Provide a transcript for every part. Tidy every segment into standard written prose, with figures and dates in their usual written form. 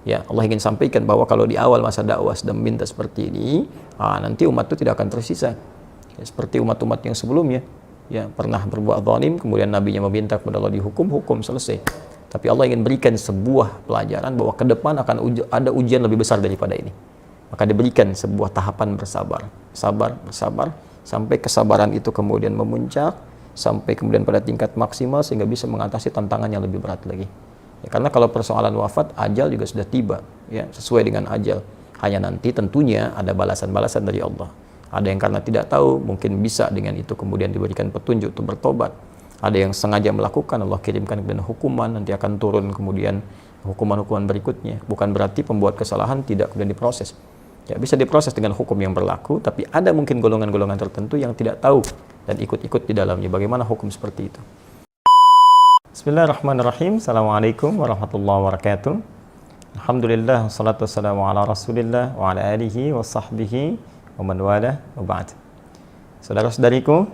Ya, Allah ingin sampaikan bahwa kalau di awal masa dakwah sedang minta seperti ini, nanti umat itu tidak akan tersisa. Ya, seperti umat-umat yang sebelumnya, ya pernah berbuat zalim, kemudian nabinya meminta kepada Allah dihukum, hukum selesai. Tapi Allah ingin berikan sebuah pelajaran bahwa ke depan akan ada ujian lebih besar daripada ini. Maka diberikan sebuah tahapan bersabar, bersabar, sampai kesabaran itu kemudian memuncak, sampai kemudian pada tingkat maksimal sehingga bisa mengatasi tantangan yang lebih berat lagi. Ya, karena kalau persoalan wafat, ajal juga sudah tiba, ya sesuai dengan ajal. Hanya nanti tentunya ada balasan-balasan dari Allah. Ada yang karena tidak tahu, mungkin bisa dengan itu kemudian diberikan petunjuk untuk bertobat. Ada yang sengaja melakukan, Allah kirimkan kemudian hukuman, nanti akan turun kemudian hukuman-hukuman berikutnya. Bukan berarti pembuat kesalahan tidak kemudian diproses. Ya, bisa diproses dengan hukum yang berlaku, tapi ada mungkin golongan-golongan tertentu yang tidak tahu dan ikut-ikut di dalamnya. Bagaimana hukum seperti itu? Bismillahirrahmanirrahim. Assalamualaikum warahmatullahi wabarakatuh. Alhamdulillah, wassalatu wassalamu ala rasulillah wa ala alihi wa sahbihi wa man wala wa ba'd. Saudara-saudariku,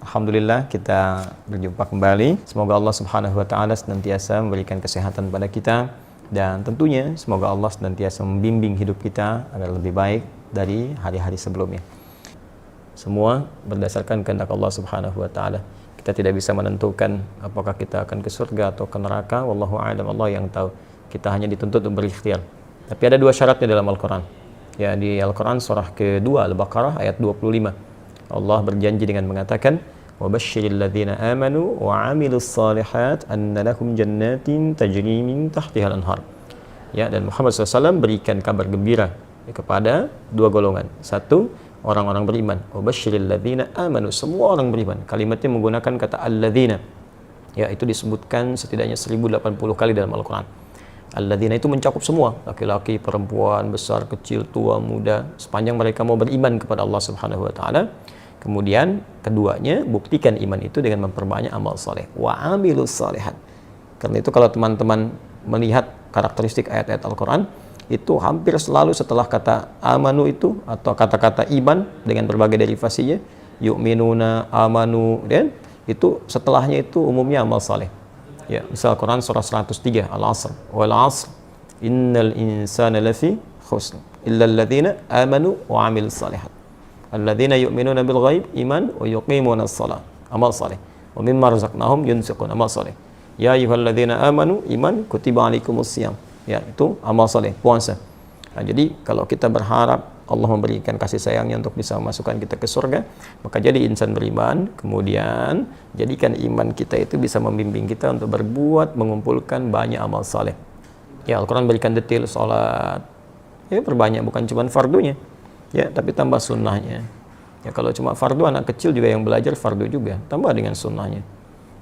alhamdulillah kita berjumpa kembali. Semoga Allah subhanahu wa ta'ala senantiasa memberikan kesehatan pada kita, dan tentunya semoga Allah senantiasa membimbing hidup kita agar lebih baik dari hari-hari sebelumnya. Semua berdasarkan kehendak Allah subhanahu wa ta'ala. Kita tidak bisa menentukan apakah kita akan ke surga atau ke neraka. Wallahu a'lam, Allah yang tahu. Kita hanya dituntut untuk berikhtiar. Tapi ada dua syaratnya dalam Al-Quran. Ya, di Al-Quran surah kedua Al-Baqarah ayat 25. Allah berjanji dengan mengatakan, وَبَشِّرِ الَّذِينَ آمَنُوا وَعَمِلُوا الصَّالِحَاتِ أَنَّ لَهُمْ جَنَّاتٍ تَجْرِي مِنْ تَحْتِهَا الْأَنْهَارُ. Ya, dan Muhammad SAW berikan kabar gembira kepada dua golongan. Satu, orang-orang beriman. وَبَشِّرِ الَّذِينَ آمَنُوا, semua orang beriman. Kalimatnya menggunakan kata alladzina. Ya, itu disebutkan setidaknya 1080 kali dalam Al-Quran. Alladzina itu mencakup semua, laki-laki, perempuan, besar, kecil, tua, muda, sepanjang mereka mau beriman kepada Allah Subhanahu wa taala. Kemudian keduanya, buktikan iman itu dengan memperbanyak amal saleh. Wa amilus salihat. Karena itu kalau teman-teman melihat karakteristik ayat-ayat Al-Quran, itu hampir selalu setelah kata amanu itu atau kata-kata iman dengan berbagai derivasinya, yu'minuna, amanu, dan itu setelahnya itu umumnya amal saleh. Ya, misal Quran surah 103 Al-Asr, wal 'asr innal insana lafi khusr illa alladhina amanu wa 'amilus salihat. Alladzina yu'minuna bil ghaib, iman, wa yuqimuna as-salat, amal saleh. Wa mimma razaqnahum yunfiqun, amal saleh. Ya ayyuhalladzina amanu, iman, kutiba 'alaikumus shiyam. Ya, itu amal saleh, puasa. Nah, jadi kalau kita berharap Allah memberikan kasih sayangnya untuk bisa memasukkan kita ke surga, maka jadi insan beriman, kemudian jadikan iman kita itu bisa membimbing kita untuk berbuat, mengumpulkan banyak amal saleh. Ya, Al-Quran berikan detail sholat, ya perbanyak, bukan cuma fardunya, ya, tapi tambah sunnahnya. Ya, kalau cuma fardu, anak kecil juga yang belajar fardu juga, tambah dengan sunnahnya.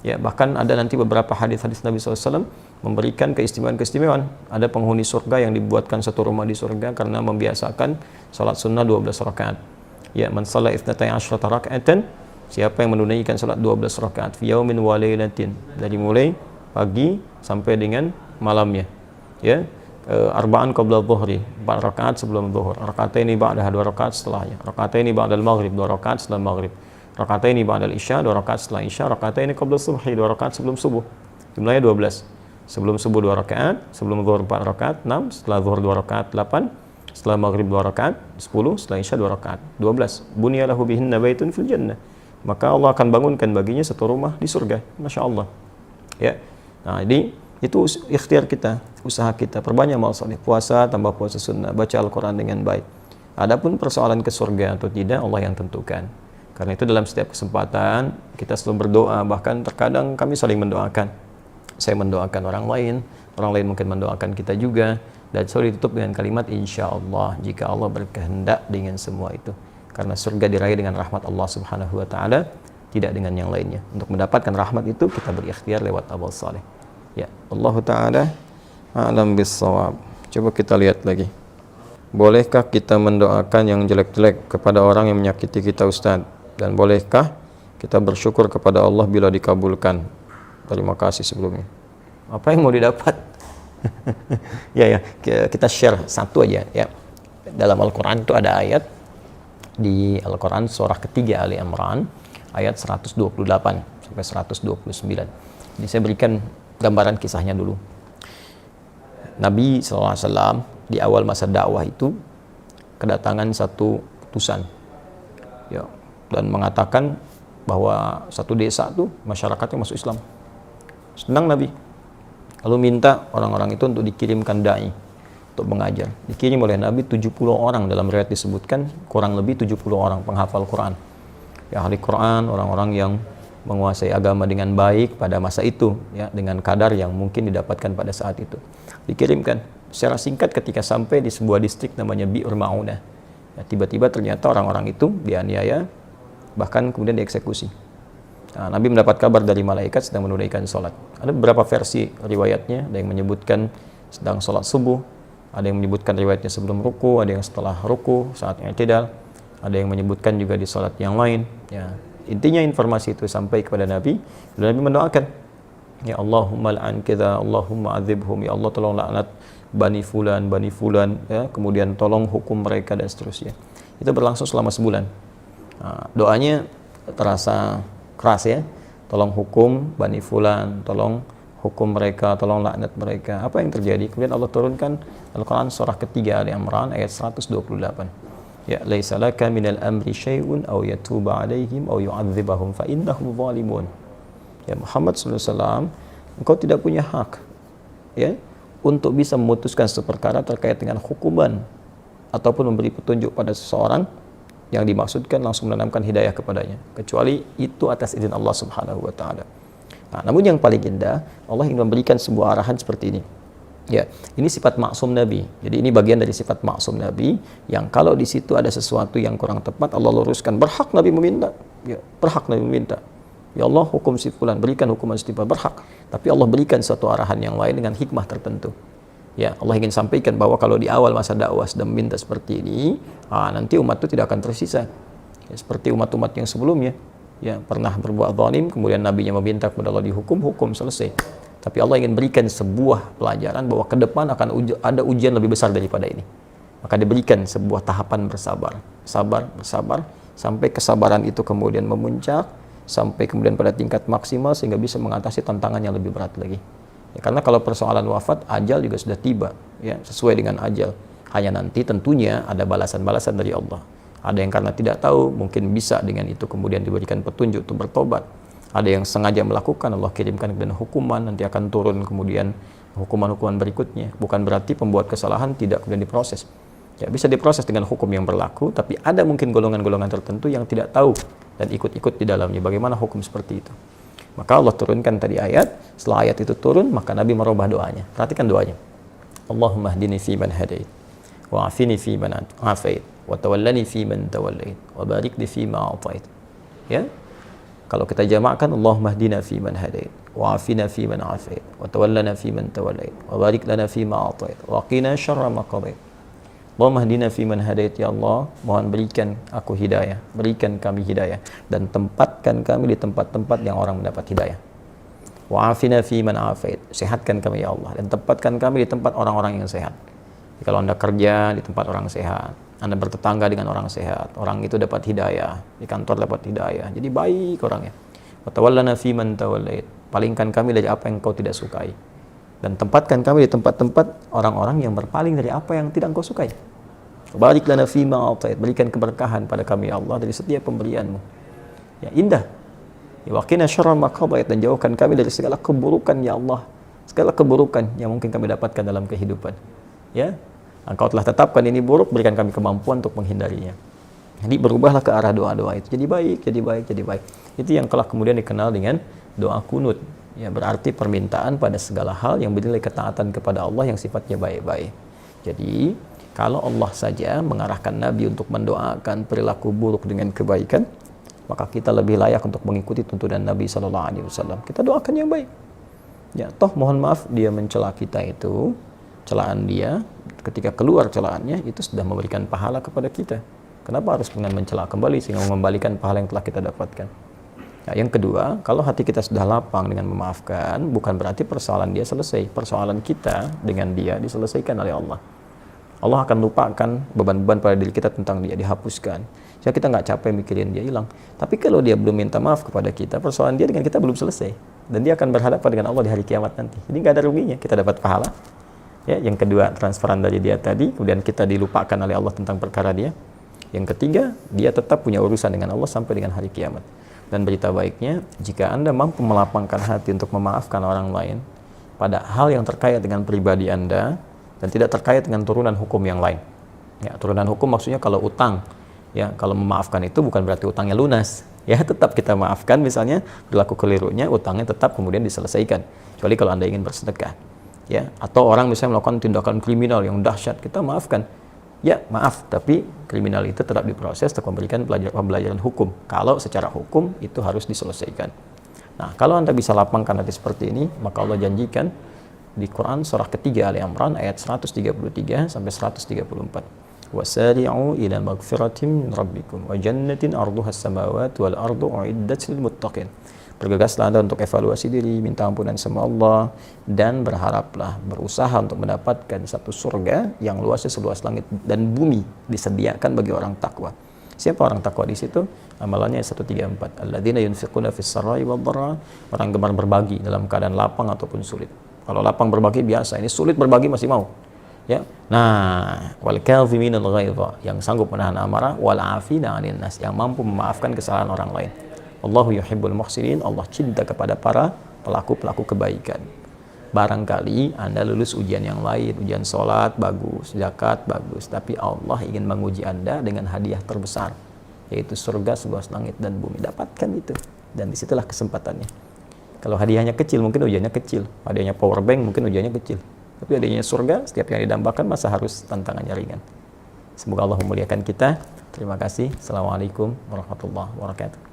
Ya, bahkan ada nanti beberapa hadis-hadis Nabi SAW memberikan keistimewaan-keistimewaan. Ada penghuni surga yang dibuatkan satu rumah di surga karena membiasakan salat sunnah 12 rakaat. Ya, man shalla 12 raka'atan, siapa yang menunaikan salat 12 rakaat fi yaumin wa lailatin, dari mulai pagi sampai dengan malamnya. Ya, arba'an qabla dhuhri, 4 rakaat sebelum zuhur, rakataini ba'daha, 2 rakaat setelahnya, rakataini ba'dal maghrib, 2 rakaat setelah maghrib, rakataini ba'dal isya, 2 rakaat setelah isya, rakataini qabla subhi, 2 rakaat sebelum subuh. Jumlahnya 12. Sebelum subuh 2 rakaat, sebelum zuhur 4 rakaat, 6, setelah zuhur 2 rakaat, 8, setelah maghrib 2 rakaat, 10, setelah isya 2 rakaat, 12. Bunyalahu bihinna baitun fil jannah. Maka Allah akan bangunkan baginya satu rumah di surga. Masya Allah. Ya. Nah, jadi itu ikhtiar kita, usaha kita, perbanyak amal saleh, puasa, tambah puasa sunnah, baca Al-Quran dengan baik. Adapun persoalan ke surga atau tidak, Allah yang tentukan. Karena itu dalam setiap kesempatan kita selalu berdoa, bahkan terkadang kami saling mendoakan. Saya mendoakan orang lain mungkin mendoakan kita juga, dan selalu ditutup dengan kalimat insya Allah, jika Allah berkehendak dengan semua itu. Karena surga diraih dengan rahmat Allah Subhanahu wa taala, tidak dengan yang lainnya. Untuk mendapatkan rahmat itu kita berikhtiar lewat amal saleh. Ya, Allah taala a'lam bis-shawab. Coba kita lihat lagi. Bolehkah kita mendoakan yang jelek-jelek kepada orang yang menyakiti kita, Ustaz? Dan bolehkah kita bersyukur kepada Allah bila dikabulkan? Terima kasih sebelumnya. Apa yang mau didapat? Ya, kita share satu aja ya. Dalam Al-Quran itu ada ayat di Al-Quran surah ketiga Ali Imran ayat 128 sampai 129. Jadi saya berikan gambaran kisahnya dulu. Nabi SAW di awal masa dakwah itu kedatangan satu utusan, ya, dan mengatakan bahwa satu desa tuh masyarakatnya masuk Islam. Senang Nabi, lalu minta orang-orang itu untuk dikirimkan dai untuk mengajar. Dikirim oleh Nabi 70 orang, dalam riwayat disebutkan kurang lebih 70 orang penghafal Quran, ya, ahli Quran, orang-orang yang menguasai agama dengan baik pada masa itu, ya, dengan kadar yang mungkin didapatkan pada saat itu. Dikirimkan secara singkat. Ketika sampai di sebuah distrik namanya Bi'ur Ma'unah, ya, tiba-tiba ternyata orang-orang itu dianiaya, bahkan kemudian dieksekusi. Nah, Nabi mendapat kabar dari malaikat sedang menunaikan sholat. Ada beberapa versi riwayatnya, ada yang menyebutkan sedang sholat subuh, ada yang menyebutkan riwayatnya sebelum ruku, ada yang setelah ruku saat i'tidal, ada yang menyebutkan juga di sholat yang lain, ya. Intinya informasi itu sampai kepada Nabi, dan Nabi mendoakan, ya Allahumma la'an kita, Allahumma adzibhum, ya Allah tolong laknat Bani Fulan, ya, kemudian tolong hukum mereka dan seterusnya. Itu berlangsung selama sebulan. Nah, doanya terasa keras, ya, tolong hukum Bani Fulan, tolong hukum mereka, tolong laknat mereka. Apa yang terjadi? Kemudian Allah turunkan Al-Quran surah ketiga Ali Imran ayat 128. Ya, laisa laka minal amri syai'un aw yatuba alaihim aw yu'adzibahum fa innahum zalimun. Ya Muhammad sallallahu alaihi wasallam, engkau tidak punya hak, ya, untuk bisa memutuskan suatu perkara terkait dengan hukuman ataupun memberi petunjuk pada seseorang yang dimaksudkan langsung menanamkan hidayah kepadanya, kecuali itu atas izin Allah Subhanahu wa taala. Nah, namun yang paling indah, Allah ingin memberikan sebuah arahan seperti ini. Ya, ini sifat maksum Nabi. Jadi ini bagian dari sifat maksum Nabi, yang kalau di situ ada sesuatu yang kurang tepat, Allah luruskan. Berhak Nabi meminta. Ya, berhak Nabi meminta. Ya Allah, hukum si fulan, berikan hukuman si fulan, berhak. Tapi Allah berikan suatu arahan yang lain dengan hikmah tertentu. Ya, Allah ingin sampaikan bahwa kalau di awal masa dakwah sedang minta seperti ini, nanti umat itu tidak akan tersisa. Ya, seperti umat-umat yang sebelumnya, ya, pernah berbuat zalim, kemudian nabinya meminta kepada Allah dihukum, hukum selesai. Tapi Allah ingin berikan sebuah pelajaran bahwa ke depan akan ada ujian lebih besar daripada ini. Maka diberikan sebuah tahapan bersabar, bersabar, sampai kesabaran itu kemudian memuncak, sampai kemudian pada tingkat maksimal sehingga bisa mengatasi tantangan yang lebih berat lagi. Ya, karena kalau persoalan wafat, ajal juga sudah tiba, ya, sesuai dengan ajal. Hanya nanti tentunya ada balasan-balasan dari Allah. Ada yang karena tidak tahu, mungkin bisa dengan itu kemudian diberikan petunjuk untuk bertobat. Ada yang sengaja melakukan, Allah kirimkan kemudian hukuman, nanti akan turun kemudian hukuman-hukuman berikutnya. Bukan berarti pembuat kesalahan tidak kemudian diproses. Ya, bisa diproses dengan hukum yang berlaku, tapi ada mungkin golongan-golongan tertentu yang tidak tahu dan ikut-ikut di dalamnya. Bagaimana hukum seperti itu? Maka Allah turunkan tadi ayat. Setelah ayat itu turun, maka Nabi merubah doanya. Perhatikan doanya. Allahumma hdini fi man hadait, wa afini fi man afait, wa tawallani fi man tawallait, wa barik li fi ma atait. Ya. Kalau kita jamakkan, Allahumma hdina fi man hadait, wa afina fi man afait, wa tawallana fi man tawallait, wa barik lana fi ma atait, wa qina syarra ma qadait. Allahumma hdina fi man hadait, ya Allah, mohon berikan aku hidayah, berikan kami hidayah, dan tempatkan kami di tempat-tempat yang orang mendapat hidayah. Wa afina fi man afait, sehatkan kami ya Allah, dan tempatkan kami di tempat orang-orang yang sehat. Jadi, kalau Anda kerja di tempat orang sehat, Anda bertetangga dengan orang sehat, orang itu dapat hidayah, di kantor dapat hidayah, jadi baik orangnya. Wa tawallana fi man tawallait, palingkan kami dari apa yang Kau tidak sukai, dan tempatkan kami di tempat-tempat orang-orang yang berpaling dari apa yang tidak Engkau sukai. Barik lana fi ma atait, berikan keberkahan pada kami ya Allah dari setiap pemberian-Mu. Ya, indah. Wa qina syarra ma qadait, dan jauhkan kami dari segala keburukan ya Allah, segala keburukan yang mungkin kami dapatkan dalam kehidupan. Ya, Engkau telah tetapkan ini buruk, berikan kami kemampuan untuk menghindarinya. Jadi berubahlah ke arah doa-doa itu, jadi baik, jadi baik, jadi baik. Itu yang telah kemudian dikenal dengan doa kunut. Ya, berarti permintaan pada segala hal yang bernilai ketaatan kepada Allah yang sifatnya baik-baik. Jadi kalau Allah saja mengarahkan Nabi untuk mendoakan perilaku buruk dengan kebaikan, maka kita lebih layak untuk mengikuti tuntunan Nabi SAW. Kita doakan yang baik. Ya, toh mohon maaf dia mencela kita itu, celaan dia, ketika keluar celaannya itu sudah memberikan pahala kepada kita. Kenapa harus dengan mencela kembali sehingga mengembalikan pahala yang telah kita dapatkan? Nah, yang kedua, kalau hati kita sudah lapang dengan memaafkan, bukan berarti persoalan dia selesai. Persoalan kita dengan dia diselesaikan oleh Allah. Allah akan lupakan beban-beban pada diri kita tentang dia, dihapuskan. Jadi kita nggak capek mikirin dia hilang. Tapi kalau dia belum minta maaf kepada kita, persoalan dia dengan kita belum selesai. Dan dia akan berhadapan dengan Allah di hari kiamat nanti. Jadi nggak ada ruginya, kita dapat pahala. Ya, yang kedua transferan dari dia tadi, kemudian kita dilupakan oleh Allah tentang perkara dia. Yang ketiga, dia tetap punya urusan dengan Allah sampai dengan hari kiamat. Dan berita baiknya, jika Anda mampu melapangkan hati untuk memaafkan orang lain pada hal yang terkait dengan pribadi Anda dan tidak terkait dengan turunan hukum yang lain. Ya, turunan hukum maksudnya kalau utang, ya, kalau memaafkan itu bukan berarti utangnya lunas. Ya, tetap kita maafkan, misalnya berlaku kelirunya, utangnya tetap kemudian diselesaikan. Kecuali kalau Anda ingin bersedekah. Ya, atau orang misalnya melakukan tindakan kriminal yang dahsyat, kita maafkan. Ya, maaf, tapi kriminal itu tetap diproses untuk memberikan pembelajaran hukum. Kalau secara hukum itu harus diselesaikan. Nah, kalau Anda bisa lapangkan hati seperti ini, maka Allah janjikan di Quran surah ketiga Ali Imran ayat 133 sampai 134. Wasari'u ila magfiratin min rabbikum wa jannatin 'arduha as-samawati wal ardu u'iddat lil muttaqin. Bergegaslah Anda untuk evaluasi diri, minta ampunan sama Allah, dan berharaplah, berusaha untuk mendapatkan satu surga yang luasnya seluas langit dan bumi, disediakan bagi orang takwa. Siapa orang takwa di situ? Amalannya 134. Alladzina yunfiquna fis sarai wad dharra, orang gemar berbagi dalam keadaan lapang ataupun sulit. Kalau lapang berbagi biasa, ini sulit berbagi masih mau. Ya. Nah, wal kadhiminal ghaidha, yang sanggup menahan amarah, wal 'afina 'anil nas, yang mampu memaafkan kesalahan orang lain. Allahu yuhibbul muhsinin, Allah cinta kepada para pelaku-pelaku kebaikan. Barangkali Anda lulus ujian yang lain, ujian sholat bagus, zakat bagus, tapi Allah ingin menguji Anda dengan hadiah terbesar, yaitu surga seluas langit dan bumi. Dapatkan itu, dan disitulah kesempatannya. Kalau hadiahnya kecil, mungkin ujiannya kecil. Hadiahnya power bank, mungkin ujiannya kecil. Tapi hadiahnya surga, setiap yang didambakan, masa harus tantangannya ringan. Semoga Allah memuliakan kita. Terima kasih. Assalamualaikum warahmatullahi wabarakatuh.